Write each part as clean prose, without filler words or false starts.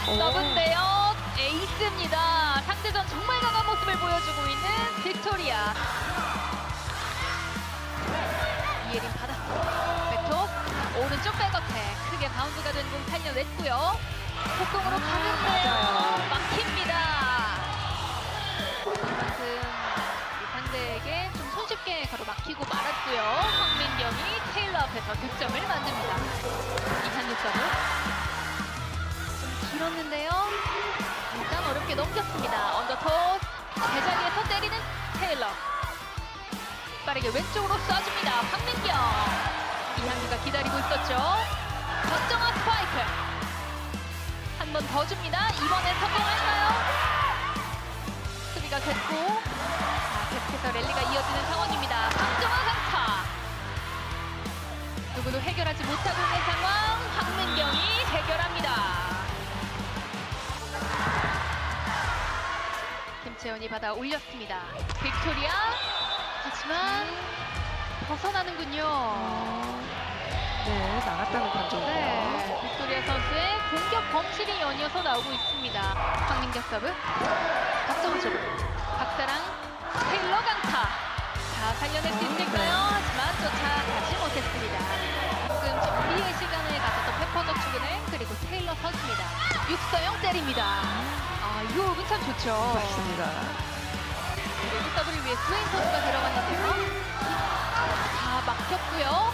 서브인데요. 에이스입니다. 상대전 정말 강한 모습을 보여주고 있는 빅토리아. 이예린 받았어요. 백토스 오른쪽 백어택. 크게 바운드가 된 공 살려냈고요. 속공으로 가는데요. 막힙니다. 그만큼 이 상대에게 좀 손쉽게 가로막히고 말았고요. 황민경이 테일러 앞에서 득점을 만듭니다. 이상육 서브. 좀 길었는데요. 일단 어렵게 넘겼습니다. 언더토스. 제자리에서 때리는 테일러. 빠르게 왼쪽으로 쏴줍니다. 황민경. 이한규가 기다리고 있었죠. 적정한 스파이크. 한 번 더 줍니다. 이번엔 성공할까요? 수비가 됐고 계속해서 랠리가 이어지는 상황입니다. 박정아 강타. 누구도 해결하지 못하고 있는 상황. 황민경이 해결합니다. 김채원이 받아 올렸습니다. 빅토리아. 하지만 벗어나는군요. 네, 나갔다는 판정이에요. 네, 빅토리아 선수의 공격 범실이 연이어서 나오고 있습니다. 황민경 서브. 박정우 쪽으로. 박사랑 테일러 강타. 자, 살려낼 수 있을까요? 하지만 쫓아가지 못했습니다. 조금 정비의 시간을 가졌던 페퍼저축은행 그리고 테일러 선수입니다. 육서영 때립니다. 아, 이 호흡은 참 좋죠. 맞습니다. 그리고 서브를 위해 스웨인 선수가 들어갔는데요. 다 막혔고요.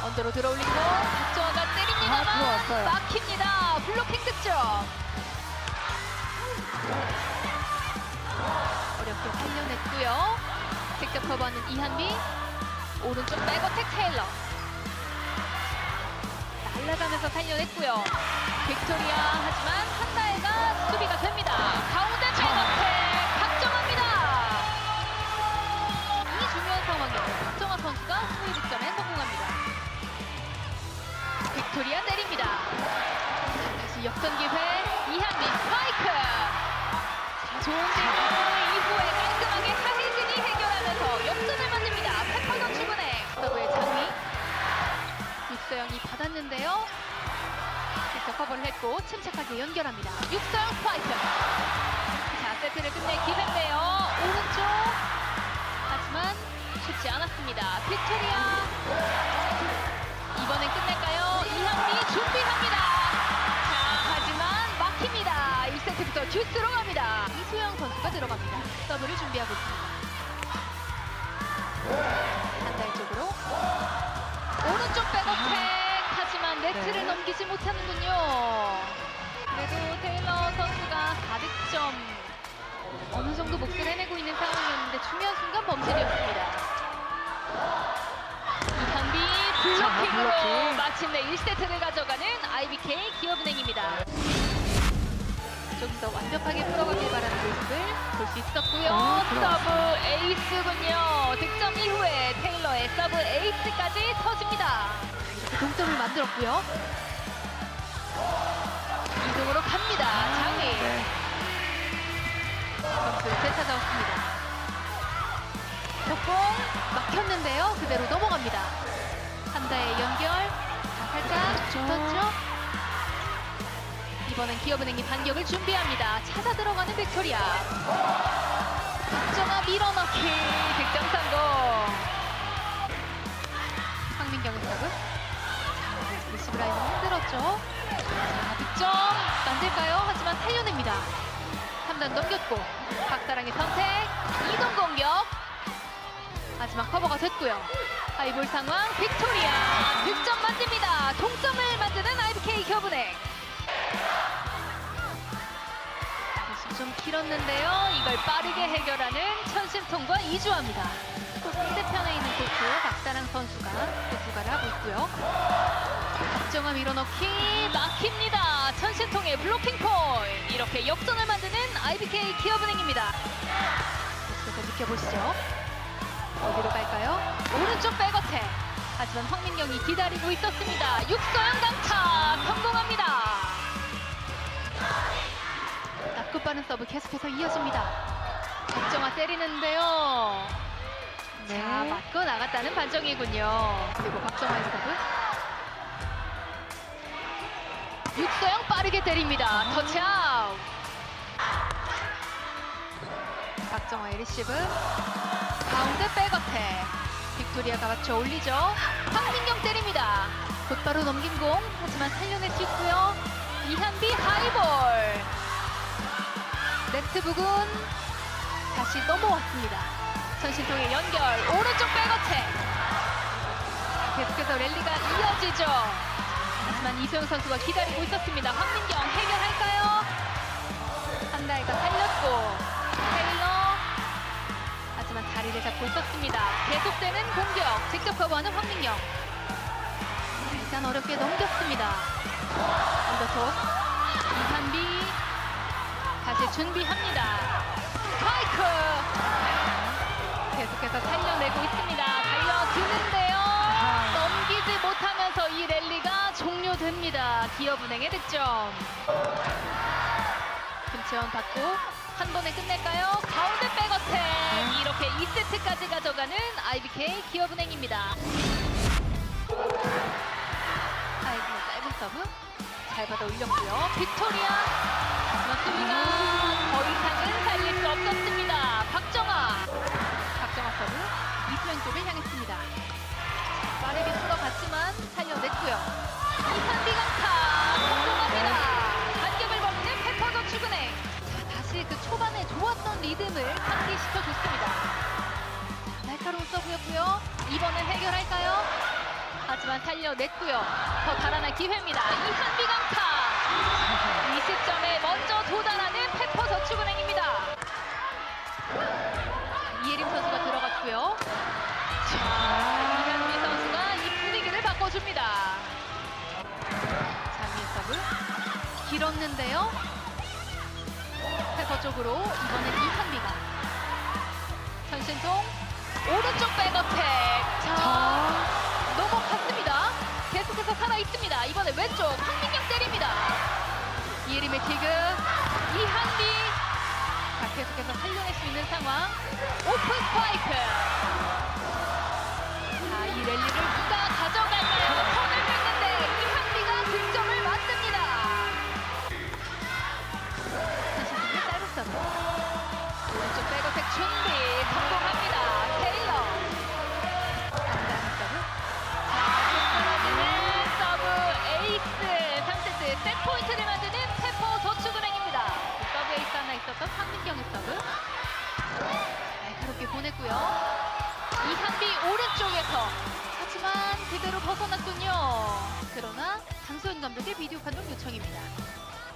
언더로 들어올린 거 박정아가 때립니다만 들어왔어요. 막힙니다. 블로킹 득점. 어렵게 살려냈고요. 직접 커버하는 이한비. 오른쪽 백어택 테일러. 날아가면서 살려냈고요. 빅토리아. 하지만 한나혜가 수비가 됩니다. 가운데 백어택 박정아입니다. 이 중요한 상황에서 박정아 선수가 수비 득점에 성공합니다. 빅토리아 내립니다. 다시 역전 기회. 이한빈 스파이크. 자, 좋은 딜 이후에 깔끔하게 하혜진이 해결하면서 역전을 만듭니다. 페퍼전 출근해. 서브의 장미. 육서영이 받았는데요. 직접 커버를 했고 침착하게 연결합니다. 육서영 스파이크. 자, 세트를 끝낼 기회인데요. 오른쪽. 하지만 쉽지 않았습니다. 빅토리아. 이번엔 끝낼까요? 이한비 준비합니다. 자, 하지만 막힙니다. 1세트부터 듀스로 갑니다. 이수영 선수가 들어갑니다. 서브를 준비하고 있습니다. 한달 쪽으로. 오른쪽 백어택. 하지만 네트를 넘기지 못하는군요. 그래도 테일러 선수가 4득점. 어느 정도 몫을 해내고 있는 상황이었는데 중요한 순간 범실이었습니다. 블로킹으로 블로킹. 마침내 1세트를 가져가는 IBK 기업은행입니다. 좀 더 완벽하게 풀어가길 바라는 모습을 볼 수 있었고요. 서브 에이스군요. 득점 이후에 테일러의 서브 에이스까지 터집니다. 이렇게 동점을 만들었고요. 이동으로 갑니다. 장희. 점수를 되찾아왔습니다. 속공 막혔는데요. 그대로 넘어갑니다. 한다의 연결. 자, 살짝 줬죠. 이번엔 기업은행이 반격을 준비합니다. 찾아 들어가는 빅토리아. 박정아 밀어넣기. 득점 성공. 황민경의 서브. 자, 리시브 라인을 흔들었죠. 자, 득점 만들까요? 하지만 살려냅니다. 3단 넘겼고 박사랑의 선택. 이동 공격. 하지만 커버가 됐고요. 하이볼 상황. 빅토리아 득점 만듭니다. 동점을 만드는 IBK 기업은행. 다시 좀 길었는데요. 이걸 빠르게 해결하는 천심통과 이주아입니다. 또 상대편에 있는 코트 박사랑 선수가 또 부가를 하고 있고요. 박정아 밀어넣기 막힙니다. 천심통의 블로킹 포인트. 이렇게 역전을 만드는 IBK 기업은행입니다. 계속해서 지켜보시죠. 어디로 갈까요? 오른쪽 백어택. 하지만 황민경이 기다리고 있었습니다. 육서영 강타 성공합니다. 낮고 빠른 서브 계속해서 이어집니다. 박정아 때리는데요. 네. 자, 맞고 나갔다는 판정이군요. 그리고 박정아의 서브. 육서영 빠르게 때립니다. 터치아웃. 박정화의 리시브. 가운데 백어택. 빅토리아가 맞춰 올리죠. 황민경 때립니다. 곧바로 넘긴 공. 하지만 살려낼 수 있고요. 이한비 하이볼. 네트 부근 다시 넘어왔습니다. 전신통의 연결. 오른쪽 백어택. 계속해서 랠리가 이어지죠. 하지만 이소영 선수가 기다리고 있었습니다. 황민경 해결할까요? 한다이가 살렸고 테일러. 하지만 자리를 잡고 있었습니다. 계속되는 공격. 직접 커버하는 황민경. 일단 어렵게 넘겼습니다. 언더톱. 이한비 다시 준비합니다. 스파이크. 계속해서 살려내고 있습니다. 달려드는데요. 넘기지 못하면서 이 랠리가 종료됩니다. 기업은행의 득점. 김채원 받고 한 번에 끝낼까요? 가운데 백어택. 이렇게 2세트까지 가져가는 IBK 기업은행입니다. 하이브의 짧은 서브 잘 받아 올렸고요. 빅토리아. 하지만 수비가 더 이상은 살릴 수 없었습니다. 박정화 서브 이수영 쪽을 향했습니다. 빠르게 풀어갔지만 살려냈고요. 이한비 강타 성공합니다. 반격을 벌이는 페퍼저축은행. 다시 그 초반에 좋았던 리듬을 상기시켜줬습니다. 날카로운 서브였고요. 이번엔 해결할까요? 하지만 살려냈고요. 더 달아날 기회입니다. 이한비 강타. 이 시점에 먼저 도달하는 페퍼저축은행입니다. 이예림 선수가 들어갔고요. 이한비 선수가 이 분위기를 바꿔줍니다. 장민 서브 길었는데요. 페퍼 쪽으로 이번엔 이한비가 전신통 오른쪽 백어택. 넘어갔습니다. 계속해서 살아있습니다. 이번에 왼쪽 황민경 때립니다. 이예림의 티그 이한비. 계속해서 살려낼 수 있는 상황. 오픈 스파이크. 자, 이 랠리를 누가 가져갈까요? 손을 뺐는데 이한비가 득점을 만듭니다. 다시 짧은 서브. 오른쪽 백어택 준비 성공합니다. 테일러. 강다는 서브. 자, 끊어지는 서브 에이스. 3세트 셋 포인트를 만드는 페퍼 저축은행입니다. 서브 에이스 하나 있었던 황민경의 서브. 날카롭게 보냈고요. 이한비 오른쪽에서. 하지만 그대로 벗어났군요. 그러나 장소연 감독의 비디오 판독 요청입니다.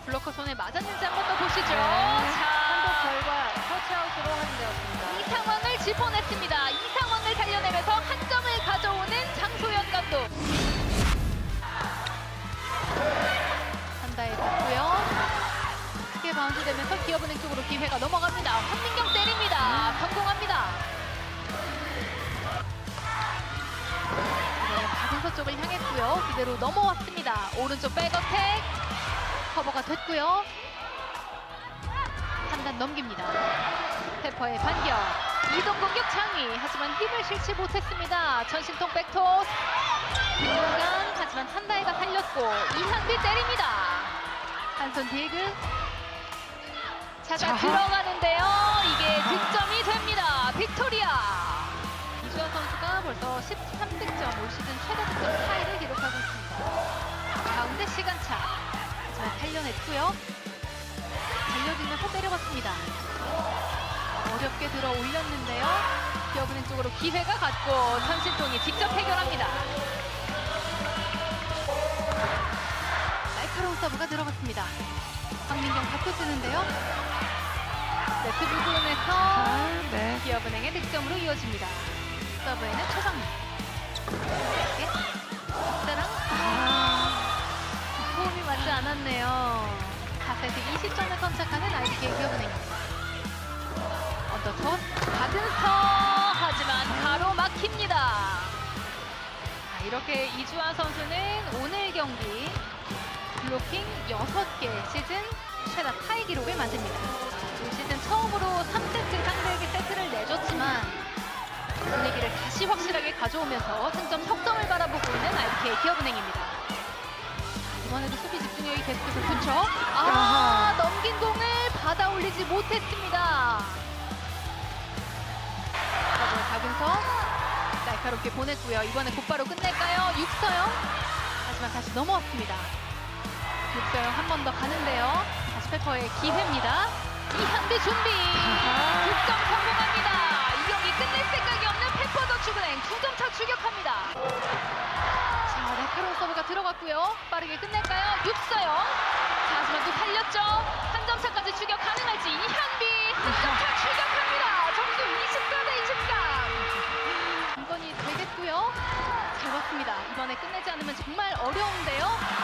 블로커 손에 맞았는지 한 번 더 보시죠. 판독 자, 결과 터치아웃으로 확인되었습니다. 이 상황을 짚어냈습니다. 이 상황을 살려내면서 한 점을 가져오는 장소연 감독. 한다에 봤고요. 크게 바운드 되면서 기업은행 쪽으로 기회가 넘어갑니다. 황민경 때립니다. 성공합니다. 이번엔 박은서 쪽을 향했고요. 그대로 넘어왔습니다. 오른쪽 백어택 커버가 됐고요. 판단 넘깁니다. 페퍼의 반격. 이동 공격 창의. 하지만 힘을 실지 못했습니다. 전신통 백토스. 빈공간. 하지만 한다이가 살렸고 이한비 때립니다. 한손 디그. 차가 들어가는데요. 이게 득점이 됩니다. 빅토리아. 이주아 선수가 벌써 13득점, 올 시즌 최다 득점 타이를 기록하고 있습니다. 가운데 시간차. 하지만 살려냈고요. 달려들면서 때려봤습니다. 어렵게 들어 올렸는데요. 기업은행 쪽으로 기회가 갔고 전신통이 직접 해결합니다. 날카로운 서브가 들어갔습니다. 황민경 받고 쓰는데요. 네트 부분에서 기업은행의 득점으로 이어집니다. 서브에는 최상민. 박자랑 호흡이 맞지 않았네요. 4세트 20점을 깜짝하는 IBK 기업은행입니다. 언더톱 받은서 하지만 가로막힙니다. 자, 이렇게 이주아 선수는 오늘 경기 블로킹 6개 시즌 최다 타이 기록을 만듭니다. 올 시즌 처음으로 3세트 상대에게 세트를 내줬지만 분위기를 다시 확실하게 가져오면서 승점 석점을 바라보고 있는 IBK 기업은행입니다. 이번에도 수비 집중력이 계속해서 좋죠. 넘긴 공을 받아 올리지 못했습니다. 박은서 날카롭게 보냈고요. 이번에 곧바로 끝낼까요? 육서영. 하지만 다시 넘어왔습니다. 육서영 한 번 더 가는데요. 다시 페퍼의 기회입니다. 이한비 준비. 득점 성공합니다. 이 경기 끝낼 생각이 없는 페퍼저축은행 2점 차 추격합니다. 자, 날카로운 서브가 들어갔고요. 빠르게 끝낼까요? 육서영. 자, 하지만 또 살렸죠. 한 점 차까지 추격 가능할지 이한비 한 점 차 추격합니다. 점수 24대 23. 이번이 되겠고요. 잘 봤습니다. 이번에 끝내지 않으면 정말 어려운데요.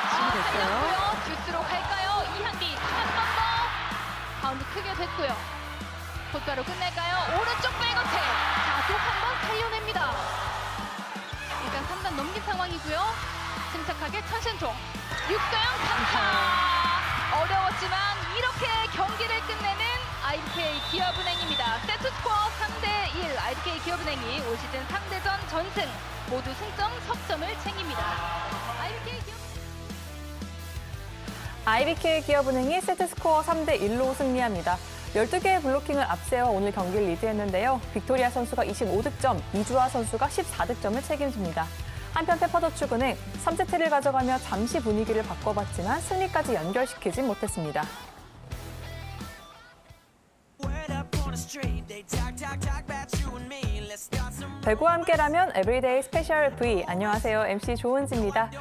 살렸고요. 듀스로 갈까요? 이한비 한 번 더. 바운드 크게 됐고요. 곧바로 끝낼까요? 오른쪽 백어택. 자, 또 한 번 살려냅니다. 일단 3단 넘긴 상황이고요. 침착하게 천신통. 육서영 강타. 어려웠지만 이렇게 경기를 끝내는 IBK 기업은행입니다. 세트스코어 3대1. IBK 기업은행이 올 시즌 3대전 전승. 모두 승점, 석점을 챙깁니다. IBK 기업은행이 세트스코어 3대1로 승리합니다. 12개의 블로킹을 앞세워 오늘 경기를 리드했는데요. 빅토리아 선수가 25득점, 이주아 선수가 14득점을 책임집니다. 한편 페퍼저축은행 3세트를 가져가며 잠시 분위기를 바꿔봤지만 승리까지 연결시키지 못했습니다. 배구와 함께라면 에브리데이 스페셜 V. 안녕하세요. MC 조은지입니다.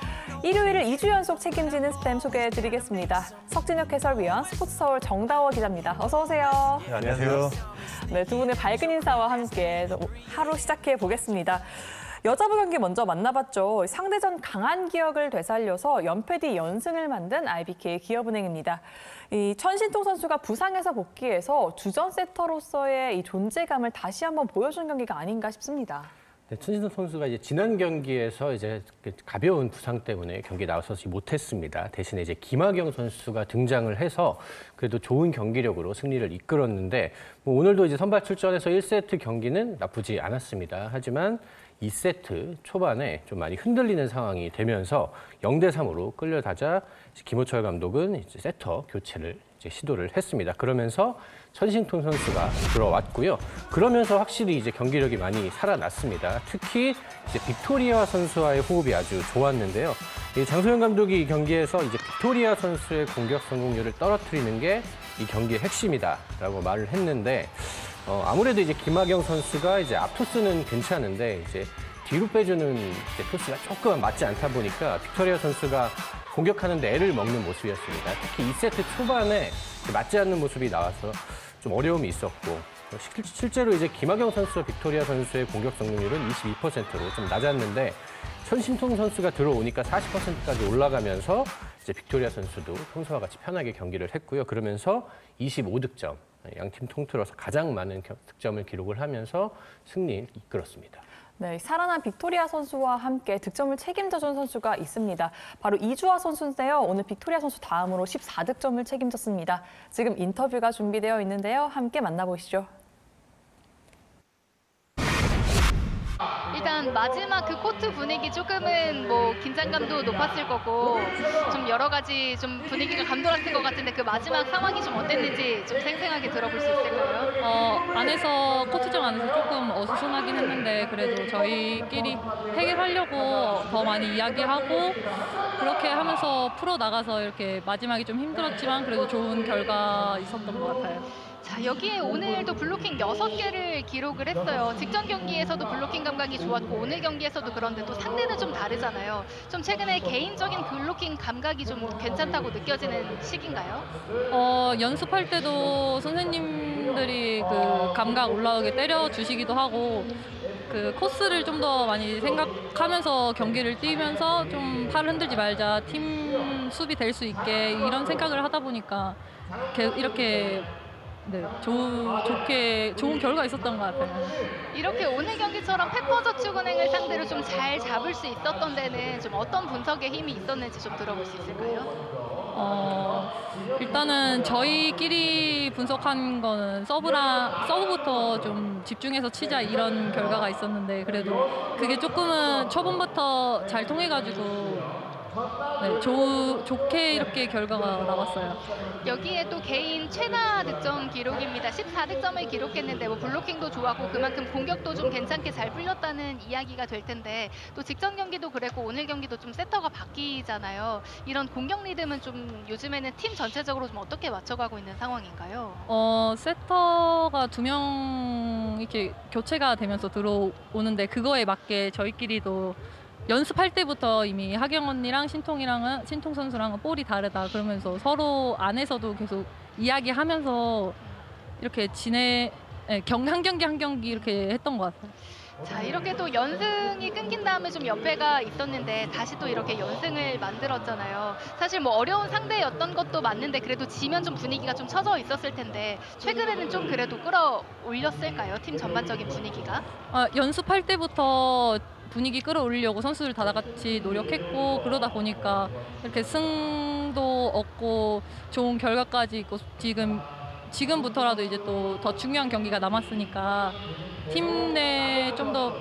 일요일을 2주 연속 책임지는 스팸 소개해드리겠습니다. 석진혁 해설위원, 스포츠서울 정다워 기자입니다. 어서 오세요. 네, 안녕하세요. 네, 두 분의 밝은 인사와 함께 하루 시작해 보겠습니다. 여자부 경기 먼저 만나봤죠. 상대전 강한 기억을 되살려서 연패 뒤 연승을 만든 IBK 기업은행입니다. 이 천신통 선수가 부상에서 복귀해서 주전 세터로서의 이 존재감을 다시 한번 보여준 경기가 아닌가 싶습니다. 네, 천신통 선수가 이제 지난 경기에서 이제 가벼운 부상 때문에 경기에 나서지 못했습니다. 대신에 이제 김학영 선수가 등장을 해서 그래도 좋은 경기력으로 승리를 이끌었는데 오늘도 이제 선발 출전해서 1세트 경기는 나쁘지 않았습니다. 하지만 2세트 초반에 좀 많이 흔들리는 상황이 되면서 0대3으로 끌려다자 김호철 감독은 이제 세터 교체를 이제 시도를 했습니다. 그러면서 천신통 선수가 들어왔고요. 그러면서 확실히 이제 경기력이 많이 살아났습니다. 특히 이제 빅토리아 선수와의 호흡이 아주 좋았는데요. 이 장소영 감독이 이 경기에서 이제 빅토리아 선수의 공격 성공률을 떨어뜨리는 게 이 경기의 핵심이다라고 말을 했는데 아무래도 이제 김학영 선수가 이제 앞 토스는 괜찮은데 이제 뒤로 빼주는 이제 토스가 조금 맞지 않다 보니까 빅토리아 선수가 공격하는데 애를 먹는 모습이었습니다. 특히 2세트 초반에 맞지 않는 모습이 나와서 좀 어려움이 있었고 실제로 이제 김학영 선수와 빅토리아 선수의 공격 성공률은 22%로 좀 낮았는데 천신통 선수가 들어오니까 40%까지 올라가면서 이제 빅토리아 선수도 평소와 같이 편하게 경기를 했고요. 그러면서 25득점, 양팀 통틀어서 가장 많은 득점을 기록을 하면서 승리를 이끌었습니다. 네, 살아난 빅토리아 선수와 함께 득점을 책임져준 선수가 있습니다. 바로 이주아 선수인데요. 오늘 빅토리아 선수 다음으로 14득점을 책임졌습니다. 지금 인터뷰가 준비되어 있는데요. 함께 만나보시죠. 일단 마지막 그 코트 분위기 조금은 뭐 긴장감도 높았을 거고 좀 여러 가지 좀 분위기가 감돌았을 것 같은데 그 마지막 상황이 좀 어땠는지 좀 생생하게 들어볼 수 있을까요? 안에서 코트장 안에서 조금 어수선하긴 했는데 그래도 저희끼리 해결하려고 더 많이 이야기하고 그렇게 하면서 풀어 나가서 이렇게 마지막이 좀 힘들었지만 그래도 좋은 결과 있었던 것 같아요. 자, 여기에 오늘도 블로킹 6개를 기록을 했어요. 직전 경기에서도 블로킹 감각이 좋았고 오늘 경기에서도 그런데 또 상대는 좀 다르잖아요. 좀 최근에 개인적인 블로킹 감각이 좀 괜찮다고 느껴지는 시기인가요? 연습할 때도 선생님들이 그 감각 올라오게 때려주시기도 하고 그 코스를 좀 더 많이 생각하면서 경기를 뛰면서 좀 팔 흔들지 말자, 팀 수비 될 수 있게 이런 생각을 하다 보니까 이렇게 네, 좋은 결과 있었던 것 같아요. 이렇게 오늘 경기처럼 페퍼저축은행을 상대로 좀 잘 잡을 수 있었던 데는 좀 어떤 분석의 힘이 있었는지 좀 들어볼 수 있을까요? 일단은 저희끼리 분석한 거는 서브부터 좀 집중해서 치자 이런 결과가 있었는데 그래도 그게 조금은 초반부터 잘 통해가지고 네, 좋게 이렇게 결과가 나왔어요. 여기에 또 개인 최다 득점 기록입니다. 14득점을 기록했는데 뭐 블로킹도 좋았고 그만큼 공격도 좀 괜찮게 잘 풀렸다는 이야기가 될 텐데 또 직전 경기도 그랬고 오늘 경기도 좀 세터가 바뀌잖아요. 이런 공격 리듬은 좀 요즘에는 팀 전체적으로 좀 어떻게 맞춰가고 있는 상황인가요? 세터가 2명 이렇게 교체가 되면서 들어오는데 그거에 맞게 저희끼리도 연습할 때부터 이미 하경 언니랑 신통 선수랑은 볼이 다르다 그러면서 서로 안에서도 계속 이야기하면서 이렇게 한 경기 한 경기 이렇게 했던 것 같아요. 자, 이렇게 또 연승이 끊긴 다음에 좀 연패가 있었는데 다시 또 이렇게 연승을 만들었잖아요. 사실 뭐 어려운 상대였던 것도 맞는데 그래도 지면 좀 분위기가 좀 처져 있었을 텐데 최근에는 좀 그래도 끌어올렸을까요? 팀 전반적인 분위기가? 연습할 때부터 분위기 끌어올리려고 선수들 다 같이 노력했고 그러다 보니까 이렇게 승도 얻고 좋은 결과까지 있고 지금부터라도 이제 또 더 중요한 경기가 남았으니까 팀 내 좀 더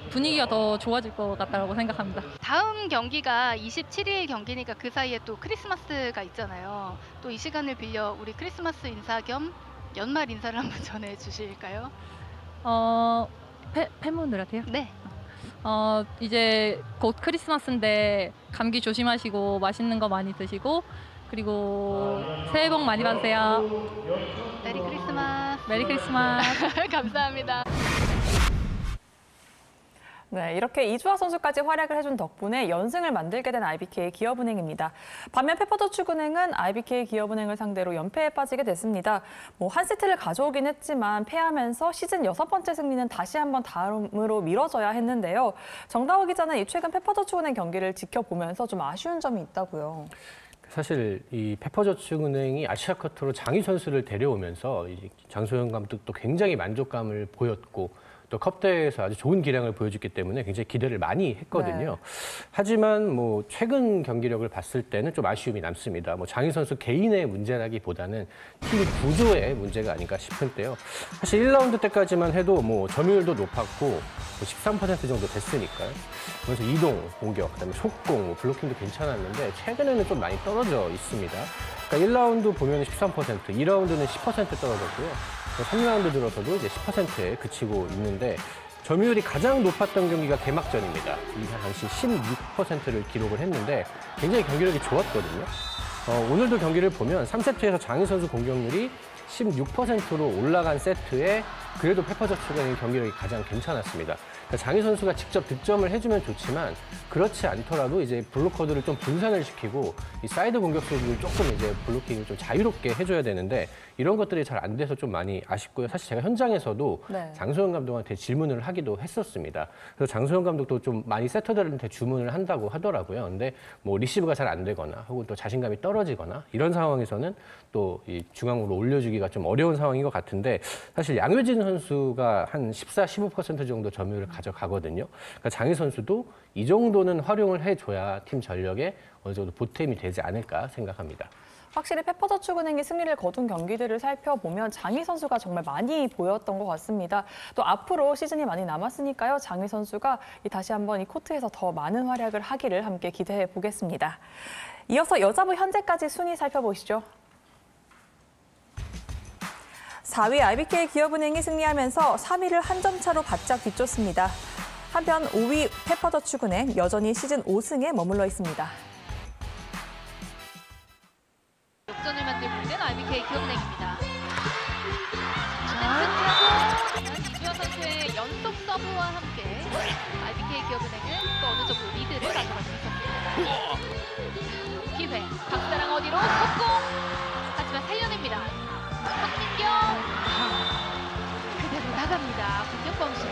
분위기가 더 좋아질 것 같다고 생각합니다. 다음 경기가 27일 경기니까 그 사이에 또 크리스마스가 있잖아요. 또 이 시간을 빌려 우리 크리스마스 인사 겸 연말 인사를 한번 전해주실까요? 팬분들한테요? 네. 이제 곧 크리스마스인데 감기 조심하시고 맛있는 거 많이 드시고 그리고 새해 복 많이 받으세요. 메리 크리스마스. 메리 크리스마스. 감사합니다. 네, 이렇게 이주아 선수까지 활약을 해준 덕분에 연승을 만들게 된 IBK 기업은행입니다. 반면 페퍼저축은행은 IBK 기업은행을 상대로 연패에 빠지게 됐습니다. 한 세트를 가져오긴 했지만 패하면서 시즌 6번째 승리는 다시 한번 다음으로 미뤄져야 했는데요. 정다워 기자는 최근 페퍼저축은행 경기를 지켜보면서 좀 아쉬운 점이 있다고요. 사실 이 페퍼저축은행이 아시아커트로 장희 선수를 데려오면서 장소영 감독도 굉장히 만족감을 보였고 또 컵대회에서 아주 좋은 기량을 보여줬기 때문에 굉장히 기대를 많이 했거든요. 네. 하지만 최근 경기력을 봤을 때는 좀 아쉬움이 남습니다. 장희 선수 개인의 문제라기보다는 팀 구조의 문제가 아닌가 싶은데요. 사실 1라운드 때까지만 해도 점유율도 높았고 13% 정도 됐으니까요. 그래서 이동 공격, 그다음에 속공, 블로킹도 괜찮았는데 최근에는 좀 많이 떨어져 있습니다. 그러니까 1라운드 보면 13%, 2라운드는 10% 떨어졌고요. 3라운드 들어서도 이제 10%에 그치고 있는데 점유율이 가장 높았던 경기가 개막전입니다. 이 당시 16%를 기록을 했는데 굉장히 경기력이 좋았거든요. 오늘도 경기를 보면 3세트에서 장희 선수 공격률이 16%로 올라간 세트에 그래도 페퍼저축은행의 경기력이 가장 괜찮았습니다. 그러니까 장희 선수가 직접 득점을 해주면 좋지만 그렇지 않더라도 이제 블로커들을 좀 분산을 시키고 이 사이드 공격수들을 조금 이제 블로킹을 좀 자유롭게 해줘야 되는데 이런 것들이 잘 안 돼서 좀 많이 아쉽고요. 사실 제가 현장에서도 네. 장소영 감독한테 질문을 하기도 했었습니다. 그래서 장소영 감독도 좀 많이 세터들한테 주문을 한다고 하더라고요. 근데 리시브가 잘 안 되거나 혹은 또 자신감이 떨어지거나 이런 상황에서는 또 이 중앙으로 올려주기가 좀 어려운 상황인 것 같은데 사실 양효진 선수가 한 14, 15% 정도 점유율을 가져가거든요. 그러니까 장희 선수도 이 정도는 활용을 해줘야 팀 전력에 어느 정도 보탬이 되지 않을까 생각합니다. 확실히 페퍼저축은행이 승리를 거둔 경기들을 살펴보면 장희 선수가 정말 많이 보였던 것 같습니다. 또 앞으로 시즌이 많이 남았으니까요. 장희 선수가 다시 한번 이 코트에서 더 많은 활약을 하기를 함께 기대해 보겠습니다. 이어서 여자부 현재까지 순위 살펴보시죠. 4위 IBK 기업은행이 승리하면서 3위를 한 점 차로 바짝 뒤쫓습니다. 한편 5위 페퍼저축은행 여전히 시즌 5승에 머물러 있습니다. 역전을 만들고 있는 IBK 기업은행입니다. 승리하고 이주아 선수의 연속 서브와 함께 IBK 기업은행은 또 어느 정도 리드를 가져갈 수 있었습니다. 기회, 박사랑 어디로 속공! 하지만 살려냅니다. 황민경! 그대로 나갑니다. 공격 범실.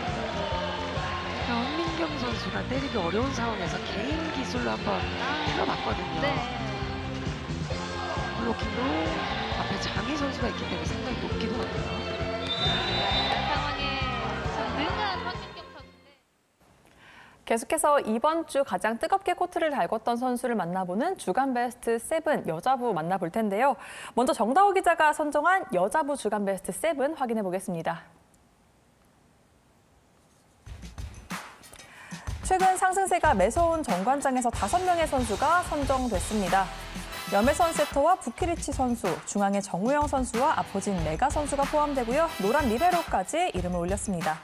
황민경 선수가 때리기 어려운 상황에서 개인 기술로 한번 풀어봤거든요. 네. 블로킹도 앞에 장희 선수가 있기 때문에 상당히 높기도 하고요. 이런 상황에 참 능한 황민경 선수인데. 계속해서 이번 주 가장 뜨겁게 코트를 달궜던 선수를 만나보는 주간 베스트 7 여자부 만나볼 텐데요. 먼저 정다호 기자가 선정한 여자부 주간 베스트 7 확인해 보겠습니다. 최근 상승세가 매서운 정관장에서 5명의 선수가 선정됐습니다. 염혜선 세터와 부키리치 선수, 중앙의 정우영 선수와 아포진 메가 선수가 포함되고요. 노란 리베로까지 이름을 올렸습니다.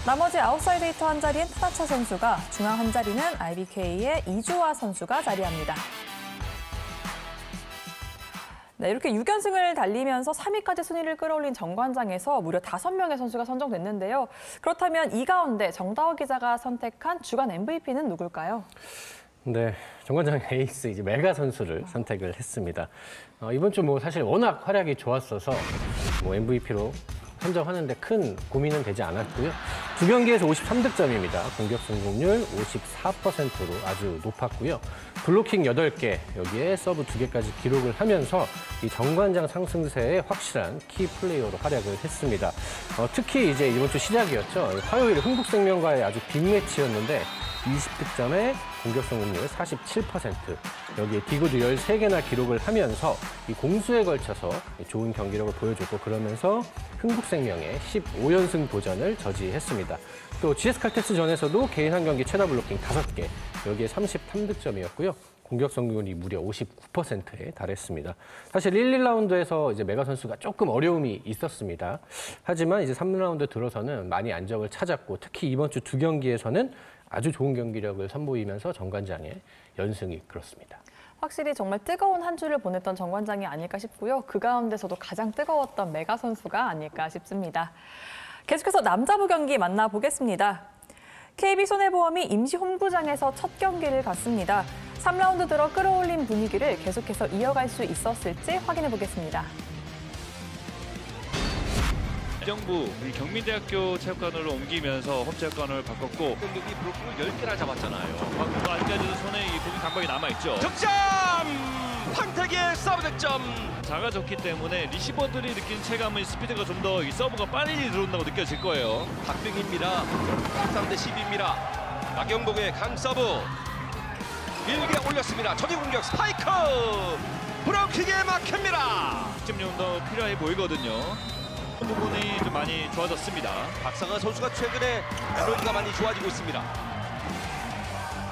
나머지 아웃사이드 히터 한 자리엔 타나차 선수가, 중앙 한 자리는 IBK의 이주화 선수가 자리합니다. 네, 이렇게 6연승을 달리면서 3위까지 순위를 끌어올린 정관장에서 무려 5명의 선수가 선정됐는데요. 그렇다면 이 가운데 정다워 기자가 선택한 주간 MVP는 누굴까요? 네, 정관장 에이스 이제 메가 선수를 선택을 했습니다. 이번 주 뭐 사실 워낙 활약이 좋았어서 뭐 MVP로 선정하는데 큰 고민은 되지 않았고요. 2경기에서 53득점입니다. 공격 성공률 54%로 아주 높았고요. 블로킹 8개, 여기에 서브 2개까지 기록을 하면서 이 정관장 상승세의 확실한 키 플레이어로 활약을 했습니다. 특히 이제 이번 주 시작이었죠. 화요일 흥국생명과의 아주 빅매치였는데 20득점에 공격 성공률 47%, 여기에 디그도 13개나 기록을 하면서 이 공수에 걸쳐서 좋은 경기력을 보여줬고, 그러면서 흥국생명의 15연승 도전을 저지했습니다. 또 GS칼텍스전에서도 개인 한 경기 최다 블로킹 5개, 여기에 33득점이었고요. 공격 성공률이 무려 59%에 달했습니다. 사실 1, 2라운드에서 이제 메가 선수가 조금 어려움이 있었습니다. 하지만 이제 3라운드 들어서는 많이 안정을 찾았고, 특히 이번 주 2경기에서는 아주 좋은 경기력을 선보이면서 정관장의 연승이 이끌었습니다. 확실히 정말 뜨거운 한 주를 보냈던 정관장이 아닐까 싶고요. 그 가운데서도 가장 뜨거웠던 메가 선수가 아닐까 싶습니다. 계속해서 남자부 경기 만나보겠습니다. KB손해보험이 임시 홈구장에서 첫 경기를 갔습니다. 3라운드 들어 끌어올린 분위기를 계속해서 이어갈 수 있었을지 확인해보겠습니다. 정부 경민대학교 체육관으로 옮기면서 홈체육관을 바꿨고 공격이 브로킹을 10개나 잡았잖아요. 아직까지도 손에 이 공격 감각이 남아있죠. 득점! 황태기의 서브 득점! 작아졌기 때문에 리시버들이 느낀 체감은 스피드가 좀 더 이 서브가 빨리 들어온다고 느껴질 거예요. 박빙입니다. 13대 10입니다. 나경복의 강 서브. 길게 올렸습니다. 저기 공격 스파이크! 브로킹에 막힙니다. 득점용도 필요해 보이거든요. 그 부분이 좀 많이 좋아졌습니다. 박상아 선수가 최근에 에너지가 많이 좋아지고 있습니다.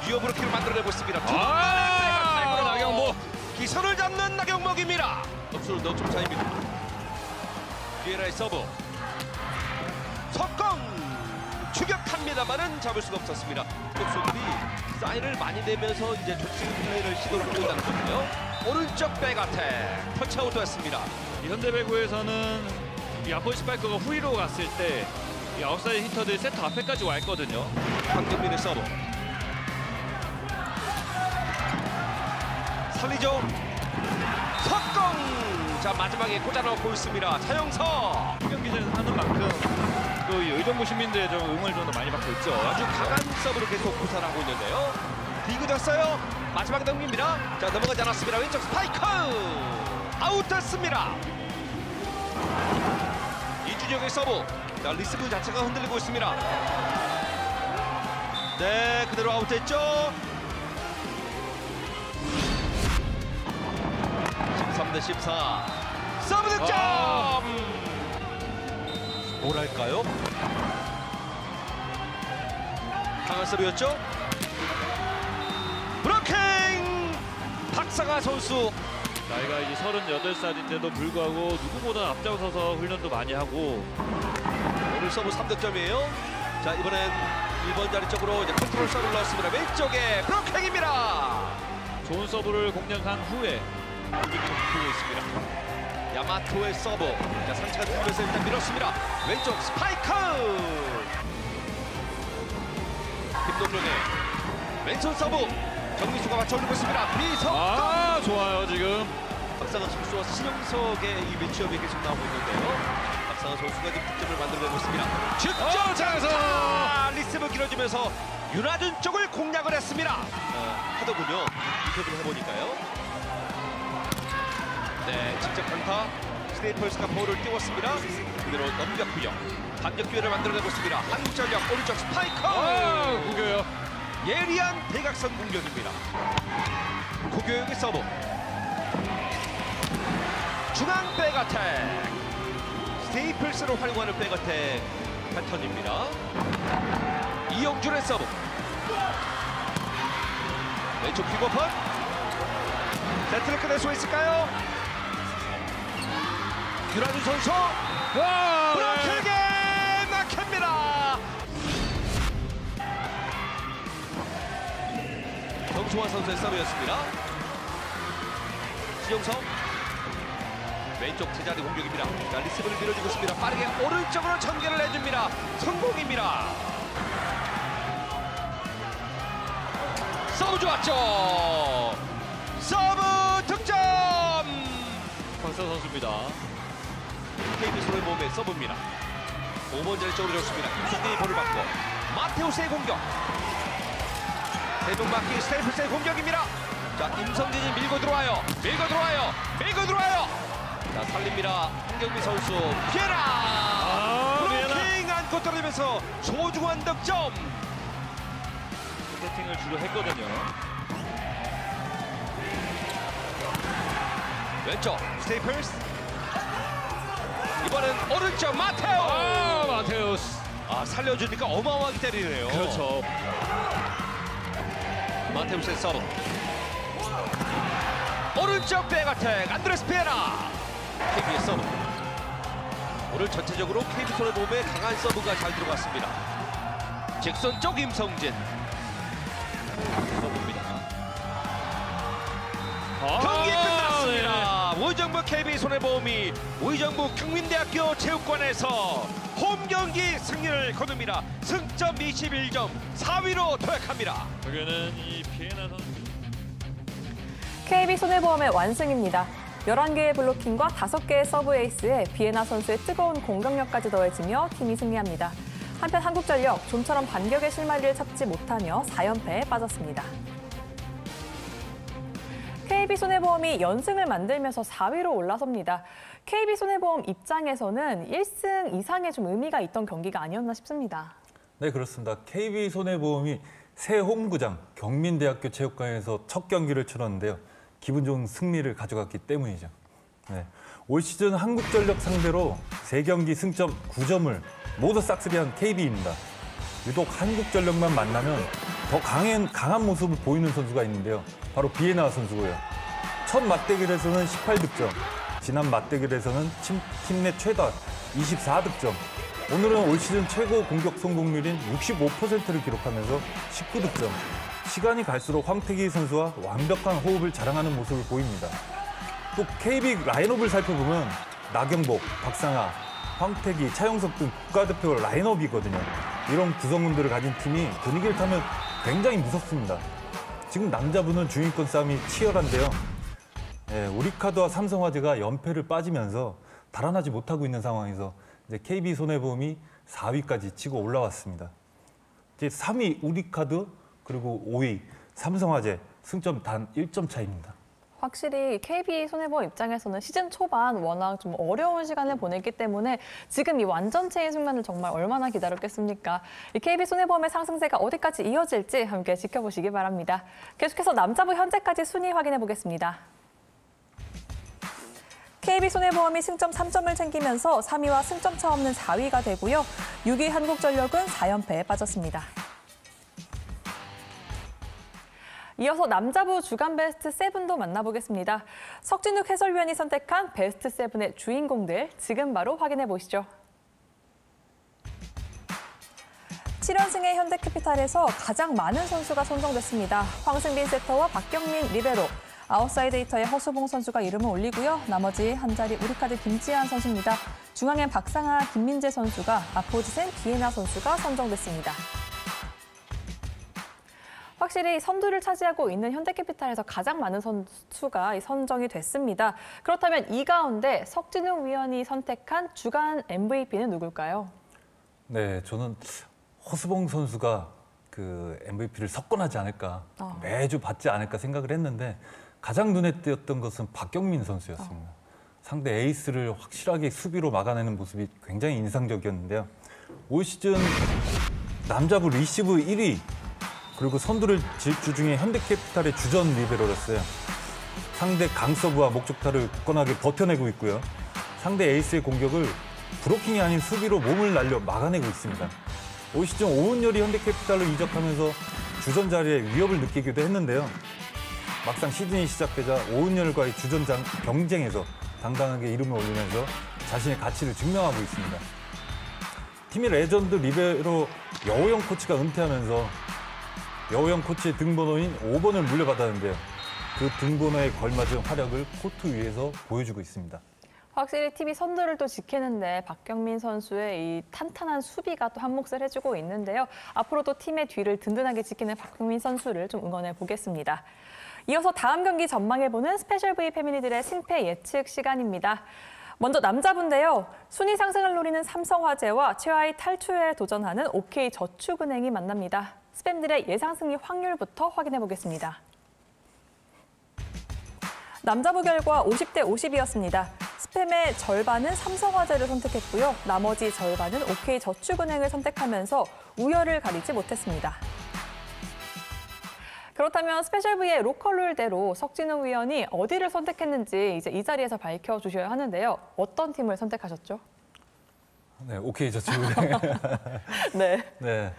유효 브로킹을 만들어내고 있습니다. 아! 나경복! 기선을 잡는 나경복입니다. 점수는 넉점 차입니다. 비에라의 서브. 석공! 추격합니다만은 잡을 수가 없었습니다. 선수들이 사인을 많이 내면서 이제 조치는 플레이를 시도를 하고 있다는 건데요. 오른쪽 백아택 터치아웃됐습니다. 이 현대배구에서는 이 아포지 스파이크가 후위로 갔을 때 이 아웃사이드 히터들이 세트 앞에까지 와 있거든요. 황경민의 서브. 설리죠. 석공! 자, 마지막에 꽂아넣고 있습니다. 차영석. 경기장에서 하는 만큼 또 이 의정부 시민들의 좀 응원을 좀 더 많이 받고 있죠. 아주 강한 서브를 계속 구사하고 있는데요. 디그졌어요. 마지막에 넘깁니다. 자, 넘어가지 않았습니다. 왼쪽 스파이크! 아웃됐습니다. 이준혁의 서브. 자, 리스브 자체가 흔들리고 있습니다. 네, 그대로 아웃됐죠. 13대 14. 서브 득점! 뭐랄까요? 강한 서브였죠? 브로킹! 박상아 선수. 나이가 이제 38살인데도 불구하고 누구보다 앞장서서 훈련도 많이 하고 오늘 서브 3득점이에요. 자, 이번엔 1번 자리 쪽으로 이제 컨트롤 서브를 넣었습니다. 왼쪽에 브로킹입니다. 좋은 서브를 공략한 후에 공격이 좀 붙고 있습니다. 야마토의 서브. 자, 상체가 들면서 일단 밀었습니다. 왼쪽 스파이크. 김동룡의 왼손 서브. 정민수가 맞춰주고 있습니다. 비석. 아, 좋아요 지금. 박상현 선수와 신영석의 이 매치업이 계속 나오고 있는데요. 박상현 선수가 지금 득점을 만들어내고 있습니다. 득점 장타! 리스브 길어지면서 윤하준 쪽을 공략을 했습니다. 하더군요. 인터뷰를 해보니까요. 네, 직접 강타. 스테이플스가 볼을 띄웠습니다. 그대로 넘겼고요. 반격 기회를 만들어내고 있습니다. 한국전력 오른쪽 스파이크. 구겨요. 예리한 대각선 공격입니다. 고교육의 서브. 중앙 백어택. 스테이플스로 활용하는 백어택 패턴입니다. 이영준의 서브. 왼쪽 픽오픈. 세트를 끝낼 수 있을까요? 유라준 선수 브로킹에 막힙니다. 정소환 선수의 서브였습니다. 신영석 왼쪽 제자리 공격입니다. 자, 리스브를 밀어주고 있습니다. 빠르게 오른쪽으로 전개를 해줍니다. 성공입니다. 서브 좋았죠. 서브 득점. 박사 선수입니다. KBS의 몸의 서브입니다. 5번 자리 쪽으로 줬습니다. 김성진이 볼을 받고 마테우스의 공격. 세종 막기 스테이플스의 공격입니다. 자, 김성진이 밀고 들어와요. 밀고 들어와요. 자, 살립니다. 한경미 선수. 피에라. 브로킹 안고 떨어지면서 소중한 득점. 세팅을 주로 했거든요. 왼쪽 스테이플스. 이번엔 오른쪽 마테우스. 마테우스. 살려주니까 어마어마하게 때리네요. 그렇죠. 마테우스의 서브. 오른쪽 백어택 안드레스 피에라. KBS 서브. 오늘 전체적으로 KB 손해보험의 강한 서브가 잘 들어갔습니다. 직선 쪽 임성진. 서브입니다. 경기 끝났습니다. 의정부 KB 손해보험이 의정부 경민대학교 체육관에서 홈 경기 승리를 거둡니다. 승점 21점 4위로 도약합니다. 여기는 이 피에나 선수. KB 손해보험의 완승입니다. 11개의 블로킹과 5개의 서브 에이스에 비에나 선수의 뜨거운 공격력까지 더해지며 팀이 승리합니다. 한편 한국전력 좀처럼 반격의 실마리를 찾지 못하며 4연패에 빠졌습니다. KB손해보험이 연승을 만들면서 4위로 올라섭니다. KB손해보험 입장에서는 1승 이상의 좀 의미가 있던 경기가 아니었나 싶습니다. 네, 그렇습니다. KB손해보험이 새 홈구장 경민대학교 체육관에서 첫 경기를 치렀는데요. 기분 좋은 승리를 가져갔기 때문이죠. 네, 올 시즌 한국전력 상대로 3경기 승점 9점을 모두 싹쓸이한 KB입니다. 유독 한국전력만 만나면 더 강한 모습을 보이는 선수가 있는데요. 바로 비에나 선수고요. 첫 맞대결에서는 18득점, 지난 맞대결에서는 팀 내 최다 24득점, 오늘은 올 시즌 최고 공격 성공률인 65%를 기록하면서 19득점. 시간이 갈수록 황태기 선수와 완벽한 호흡을 자랑하는 모습을 보입니다. 또 KB 라인업을 살펴보면 나경복, 박상아, 황태기, 차영석 등 국가대표 라인업이거든요. 이런 구성원들을 가진 팀이 분위기를 타면 굉장히 무섭습니다. 지금 남자부는 중위권 싸움이 치열한데요. 우리카드와 삼성화재가 연패를 빠지면서 달아나지 못하고 있는 상황에서 이제 KB손해보험이 4위까지 치고 올라왔습니다. 이제 3위 우리카드 그리고 5위 삼성화재 승점 단 1점 차이입니다. 확실히 KB손해보험 입장에서는 시즌 초반 워낙 좀 어려운 시간을 보냈기 때문에 지금 이 완전체의 순간을 정말 얼마나 기다렸겠습니까? 이 KB손해보험의 상승세가 어디까지 이어질지 함께 지켜보시기 바랍니다. 계속해서 남자부 현재까지 순위 확인해 보겠습니다. KB손해보험이 승점 3점을 챙기면서 3위와 승점 차 없는 4위가 되고요. 6위 한국전력은 4연패에 빠졌습니다. 이어서 남자부 주간 베스트 7도 만나보겠습니다. 석진욱 해설위원이 선택한 베스트 7의 주인공들 지금 바로 확인해 보시죠. 7연승의 현대캐피탈에서 가장 많은 선수가 선정됐습니다. 황승빈 세터와 박경민 리베로, 아웃사이드 히터의 허수봉 선수가 이름을 올리고요. 나머지 한 자리 우리카드 김지한 선수입니다. 중앙엔 박상아, 김민재 선수가, 아포지센 비에나 선수가 선정됐습니다. 확실히 선두를 차지하고 있는 현대캐피탈에서 가장 많은 선수가 선정이 됐습니다. 그렇다면 이 가운데 석진욱 위원이 선택한 주간 MVP는 누굴까요? 네, 저는 허수봉 선수가 그 MVP를 석권하지 않을까, 매주 받지 않을까 생각을 했는데 가장 눈에 띄었던 것은 박경민 선수였습니다. 상대 에이스를 확실하게 수비로 막아내는 모습이 굉장히 인상적이었는데요. 올 시즌 남자부 리시브 1위, 그리고 선두를 질주 중에 현대캐피탈의 주전 리베로였어요. 상대 강서부와 목적타를 굳건하게 버텨내고 있고요. 상대 에이스의 공격을 브로킹이 아닌 수비로 몸을 날려 막아내고 있습니다. 올 시즌 오은열이 현대캐피탈로 이적하면서 주전 자리에 위협을 느끼기도 했는데요. 막상 시즌이 시작되자 오은열과의 주전 경쟁에서 당당하게 이름을 올리면서 자신의 가치를 증명하고 있습니다. 팀의 레전드 리베로 여우영 코치가 은퇴하면서 여우영 코치의 등번호인 5번을 물려받았는데요. 그 등번호에 걸맞은 활약을 코트 위에서 보여주고 있습니다. 확실히 팀이 선두를 또 지키는데 박경민 선수의 이 탄탄한 수비가 또 한 몫을 해주고 있는데요. 앞으로도 팀의 뒤를 든든하게 지키는 박경민 선수를 좀 응원해 보겠습니다. 이어서 다음 경기 전망해보는 스페셜 V 패밀리들의 승패 예측 시간입니다. 먼저 남자분인데요. 순위 상승을 노리는 삼성화재와 최하위 탈출에 도전하는 OK저축은행이 만납니다. 스팸들의 예상 승리 확률부터 확인해 보겠습니다. 남자부 결과 50대 50이었습니다. 스팸의 절반은 삼성화재를 선택했고요. 나머지 절반은 OK저축은행을 선택하면서 우열을 가리지 못했습니다. 그렇다면 스페셜 V의 로컬룰대로 석진우 위원이 어디를 선택했는지 이제 이 자리에서 밝혀주셔야 하는데요. 어떤 팀을 선택하셨죠? 네, OK저축은행. 네. 네.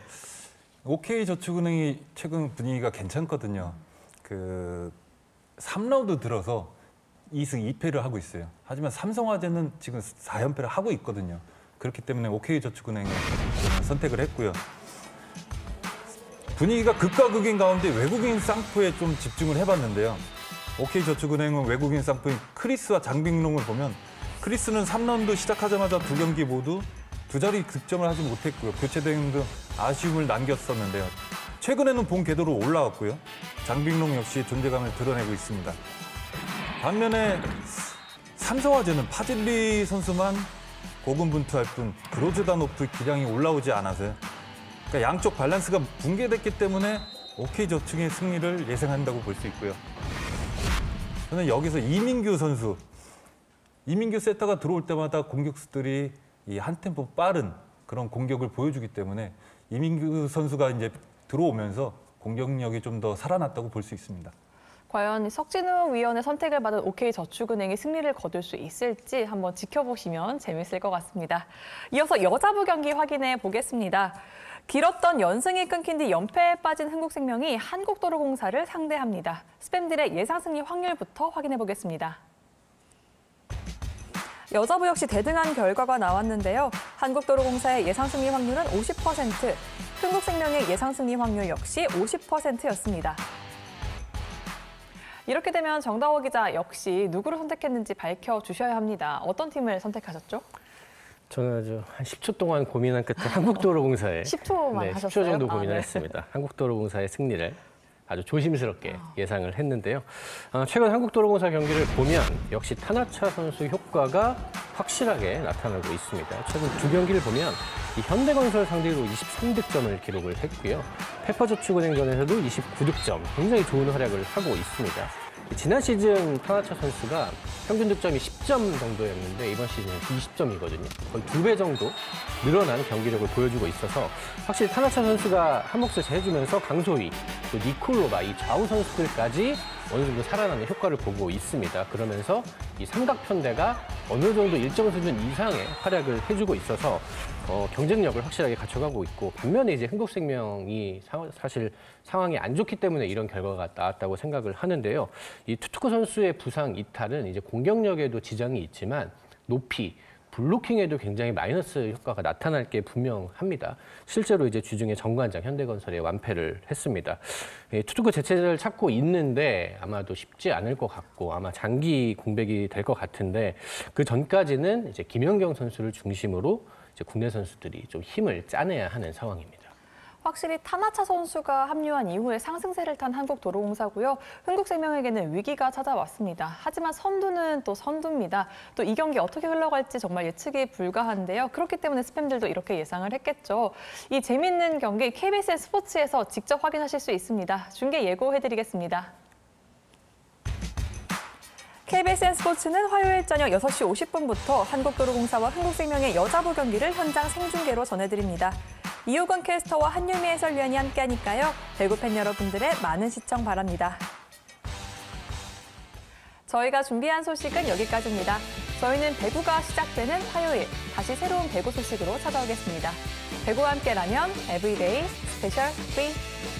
OK저축은행이 최근 분위기가 괜찮거든요. 3라운드 들어서 2승 2패를 하고 있어요. 하지만 삼성화재는 지금 4연패를 하고 있거든요. 그렇기 때문에 OK저축은행을 선택을 했고요. 분위기가 극과 극인 가운데 외국인 쌍포에 좀 집중을 해봤는데요. OK저축은행은 외국인 쌍포인 크리스와 장빙롱을 보면 크리스는 3라운드 시작하자마자 2경기 모두 2자리 득점을 하지 못했고요. 교체된 등 아쉬움을 남겼었는데요. 최근에는 본 궤도로 올라왔고요. 장빙롱 역시 존재감을 드러내고 있습니다. 반면에 삼성화재는 파질리 선수만 고군분투할 뿐 그로즈다노프 기량이 올라오지 않아서요. 그러니까 양쪽 밸런스가 붕괴됐기 때문에 OK저축의 승리를 예상한다고 볼 수 있고요. 저는 여기서 이민규 선수, 이민규 세터가 들어올 때마다 공격수들이 이 한 템포 빠른 그런 공격을 보여주기 때문에 이민규 선수가 이제 들어오면서 공격력이 좀 더 살아났다고 볼 수 있습니다. 과연 석진우 위원의 선택을 받은 OK저축은행이 승리를 거둘 수 있을지 한번 지켜보시면 재밌을 것 같습니다. 이어서 여자부 경기 확인해 보겠습니다. 길었던 연승이 끊긴 뒤 연패에 빠진 흥국생명이 한국도로공사를 상대합니다. 스팸들의 예상 승리 확률부터 확인해 보겠습니다. 여자부 역시 대등한 결과가 나왔는데요. 한국도로공사의 예상 승리 확률은 50%, 흥국생명의 예상 승리 확률 역시 50%였습니다. 이렇게 되면 정다워 기자 역시 누구를 선택했는지 밝혀주셔야 합니다. 어떤 팀을 선택하셨죠? 저는 아주 한 10초 동안 고민한 끝에 한국도로공사에 10초만 하셨어요? 10초 정도 고민을 네. 했습니다. 한국도로공사의 승리를 아주 조심스럽게 예상을 했는데요. 최근 한국도로공사 경기를 보면 역시 타나차 선수 효과가 확실하게 나타나고 있습니다. 최근 두 경기를 보면 이 현대건설 상대로 23득점을 기록을 했고요. 페퍼저축은행전에서도 29득점, 굉장히 좋은 활약을 하고 있습니다. 지난 시즌 타나차 선수가 평균 득점이 10점 정도였는데 이번 시즌은 20점이거든요. 거의 2배 정도 늘어난 경기력을 보여주고 있어서 확실히 타나차 선수가 한 몫을 해주면서 강소희, 또 니콜로바 이 좌우 선수들까지 어느 정도 살아나는 효과를 보고 있습니다. 그러면서 이 삼각편대가 어느 정도 일정 수준 이상의 활약을 해주고 있어서 경쟁력을 확실하게 갖춰가고 있고 반면에 이제 흥국생명이 사실 상황이 안 좋기 때문에 이런 결과가 나왔다고 생각을 하는데요. 이 투투크 선수의 부상 이탈은 이제 공격력에도 지장이 있지만 높이 블로킹에도 굉장히 마이너스 효과가 나타날 게 분명합니다. 실제로 이제 주중에 정관장 현대건설에 완패를 했습니다. 투투크 재체를 찾고 있는데 아마도 쉽지 않을 것 같고 아마 장기 공백이 될 것 같은데 그 전까지는 이제 김연경 선수를 중심으로 이제 국내 선수들이 좀 힘을 짜내야 하는 상황입니다. 확실히 타나차 선수가 합류한 이후에 상승세를 탄 한국도로공사고요. 흥국생명에게는 위기가 찾아왔습니다. 하지만 선두는 또 선두입니다. 또 이 경기 어떻게 흘러갈지 정말 예측이 불가한데요. 그렇기 때문에 스팸들도 이렇게 예상을 했겠죠. 이 재밌는 경기 KBS 스포츠에서 직접 확인하실 수 있습니다. 중계 예고해드리겠습니다. KBS 스포츠는 화요일 저녁 6시 50분부터 한국도로공사와 흥국생명의 여자부 경기를 현장 생중계로 전해드립니다. 이호건 캐스터와 한유미 해설위원이 함께하니까요. 배구 팬 여러분들의 많은 시청 바랍니다. 저희가 준비한 소식은 여기까지입니다. 저희는 배구가 시작되는 화요일 다시 새로운 배구 소식으로 찾아오겠습니다. 배구와 함께라면 에브리데이 스페셜 3.